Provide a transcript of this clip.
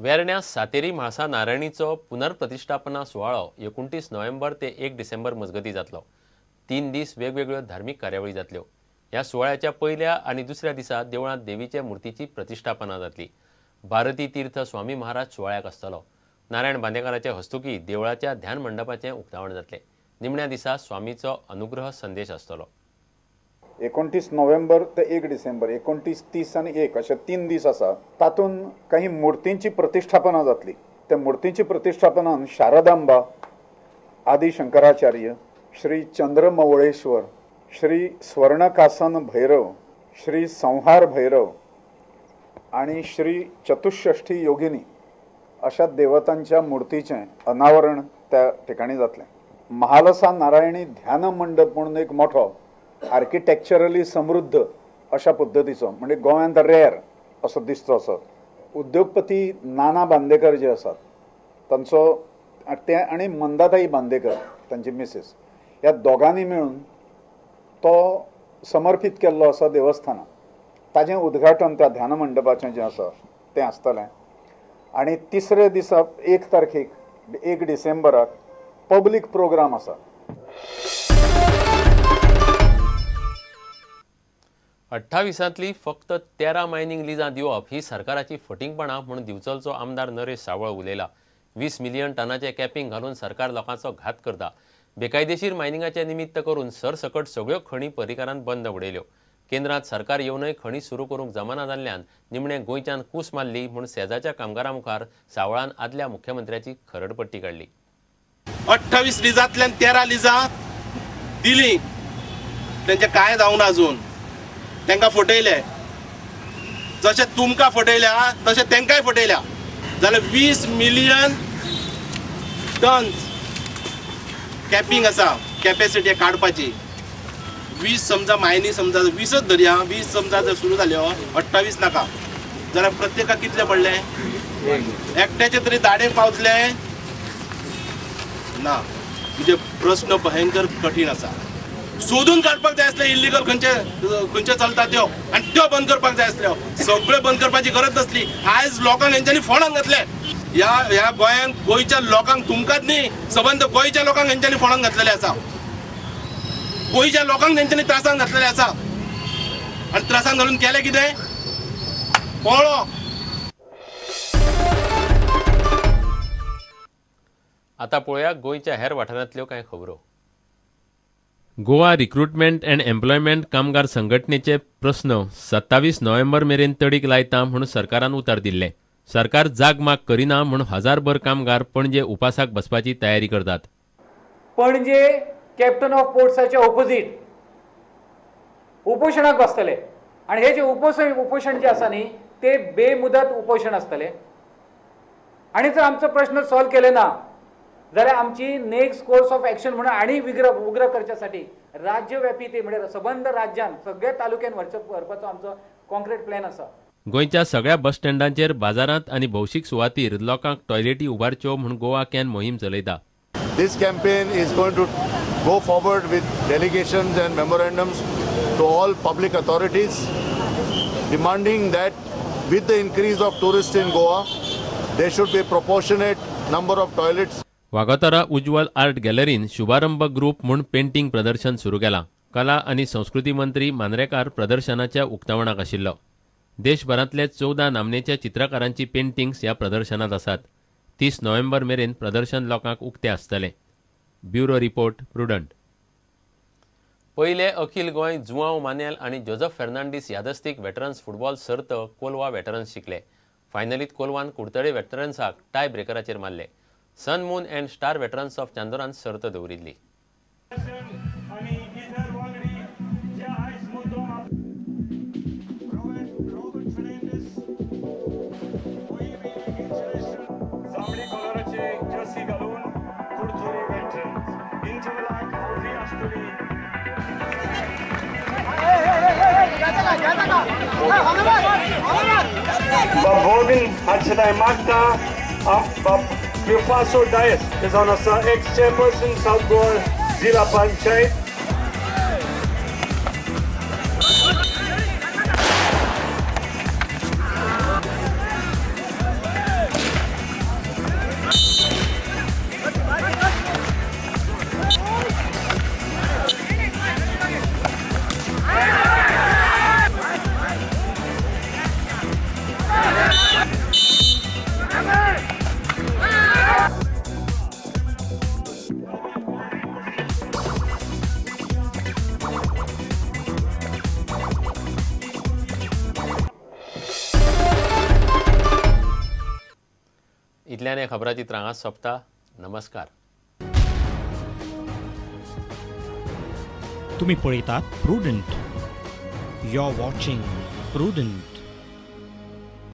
वेर्ण्या सातेरी म्हाळसा नारायणीचो पुनर्प्रतिष्ठापना सुवाळो 29 नोव्हेंबर ते 1 डिसेंबर मजगती जातलो। 3 दीस वेगवेगळ्यो धार्मिक कार्यावळी जातल्यो। ह्या सुवाळ्याच्या पयल्या आनी दुसऱ्या दिसा देवळांत देवीचे मुर्तीची प्रतिष्ठापना जातली। भारती तीर्थ स्वामी महाराज सुवाळ्याक आसतलो। नारायण बांदेकाराचे हस्तुकी देवळाच्या ध्यान मंडपाचें उक्तावण जातलें। निमण्या दिसा स्वामीचो अनुग्रह संदेश आसतलो। 29 नोव्हेंबर ते 1 डिसेंबर 29, 30 आणि 1 अशे 3 दीस आसा। तातूंत काही मूर्तींची प्रतिष्ठापना जातली। त्या मूर्तींची प्रतिष्ठापनान शारदांबा, आदि शंकराचार्य, श्री चंद्रमौळेश्वर, श्री स्वर्णकासन भैरव, श्री संहार भैरव आणि श्री चतुष्षष्ठी योगिनी अशा देवतांच्या मूर्तीचें अनावरण त्या ठिकाणी जातलें। म्हालसा नारायणी ध्यान मंडप म्हणून एक मोठो आर्किटेक्चरली समृद्ध अशा पद्धतीचो म्हणजे गोव्यांत रेअर असो दिसतो असो उद्योगपती नाना बांदेकर जे आसात तांचो ते आणि मंदाताई बांदेकर तांची मिसेस ह्या दोगांनी मेळून तो समर्पित केल्लो आसा देवस्थानाक। ताजें उद्घाटन त्या ध्यान मंडपाचें जें आसा तें आसतलें आनी तिसरे दिसा 1 तारखेक 1 डिसेंबराक पब्लीक प्रोग्राम आसा। 28तली फक्त 13 मायनिंग लिजां दिवप ही सरकाराची फटिंगपणां म्हणून दिवचलचो आमदार नरेश सावळ उलयला। 20 मिलियन टनाचे कॅपिंग घालून सरकार लोकांचो घात करता। बेकायदेशीर मायनिंगाचे निमित्त करून सरसकट सगळ्यो खणी परिकारान बंद उडयल्यो। केंद्रांत सरकार येवनय खणी सुरू करूंक जमना जाल्ल्यान निमणे गोंयच्यान कूस मारली म्हूण सेजाच्या कामगारां मुखार सावळान आदल्या मुख्यमंत्र्याची खरडपट्टी काडली। 28 लिजांतल्यान 13 लिजां दिली, तेंचे कांय जावना अजून। तांकां फटयले, जशें तुमकां फटयल्या तशें तांकांय फटयल्या। जाल्यार 20 मिलियन टन कॅपिंग आसा, कॅपॅसिटी काडपाची। 20 समजा मायनी समजा 20च धरया, 20 समजा जर सुरू जाल्यो 28 नाका जाल्यार प्रत्येकाक कितले पडले? एकट्याचे तरी दाडेक पावतले ना। म्हणजे प्रश्न भयंकर कठीण आसा। सोदून काडपाक जाय आसले इल्लीगल खंयचे चलता त्यो आनी त्यो बंद करपाक जाय आसल्यो। सगळे बंद करपाची गरज नासली। आयज लोकांक हेंच्यांनी फोंडान घातले। ह्या गोंयांत गोंयच्या लोकांक तुमकांच न्ही सबंद गोंयच्या लोकांक हेंच्यांनी फोंडान घातलेले आसा। गोंयच्या लोकांक तेंच्यांनी त्रासान घातलेले आसा आनी त्रासान घालून केलें कितें पळो। आता पळोवया गोंयच्या हेर वाठारांतल्यो कांय खबरो। गोवा रिक्रुटमेंट अँड एम्प्लॉयमेंट कामगार संघटनेचे प्रस्न 27 नोव्हेंबर मेरेन तडीक लायता म्हणून सरकारान उतर दिल्ले। सरकार जाग माग करिना म्हणून हजारभर कामगार पणजे उपासाक बसपाची तयारी करतात। पणजे कॅप्टन ऑफ पोर्ट्साच्या ऑपोजिट उपोषणाक बसतले आणि हे जे उपोषण जे आसा न्ही ते बेमुदत उपोषण आसतले आणि जर आमचो प्रश्न सॉल्व केले ना जाल्यार आमची नेक्स्ट कोर्स ऑफ एक्शन म्हणून आणि उग्र करच्यासाठी राज्यव्यापी ते म्हणजे सबंद राज्यान सगळ्या तालुक्यान व्हरपाचो आमचो कॉन्क्रीट प्लॅन आसा। गोंयच्या सगळ्या बस स्टँडांचेर बाजारांत आनी भौशीक सुवातीर लोकांक टॉयलेटी उबारच्यो म्हूण गोवा कॅन मोहीम चलयता। This campaign is going to go forward with delegations and memorandums to all public authorities demanding that with the increase of tourists in Goa there should be a proportionate number of toilets. वागोतरा Ujwal art गॅलरीन शुभारंभ group म्हूण painting प्रदर्शन सुरू केलां। कला आनी संस्कृती मंत्री मांद्रेकार प्रदर्शनाच्या उक्तावणाक आशिल्लो। देशभरांतले 14 नामनेच्या चित्रकारांची पेंटिंग्स ह्या प्रदर्शनात आसात। 30 नोव्हेंबर मेरेन प्रदर्शन लोकांक उक्ते आसतलें। Bureau report prudent. पयले अखिल गोंय जुआंव मानेल आनी जोझफ फेर्नांडीस यादस्तीक वेटरन्स फुटबॉल सर्त कोलवा वेटरन्स जिखले। फायनलींत कोलवान कुडतळे वेटरन्साक टाय ब्रेकराचेर मारले। Sun moon and star veterans of चांदोरान सर्त दवरिल्ली। Bobin Hachadai Magda Pifaso Dias is on a ex-chairperson South Goa Zilla Panchayat. इतल्यान हे खबराचित्र हांगाच सोंपता. नमस्कार. तुम्ही पळयतात Prudent. You are watching prudent.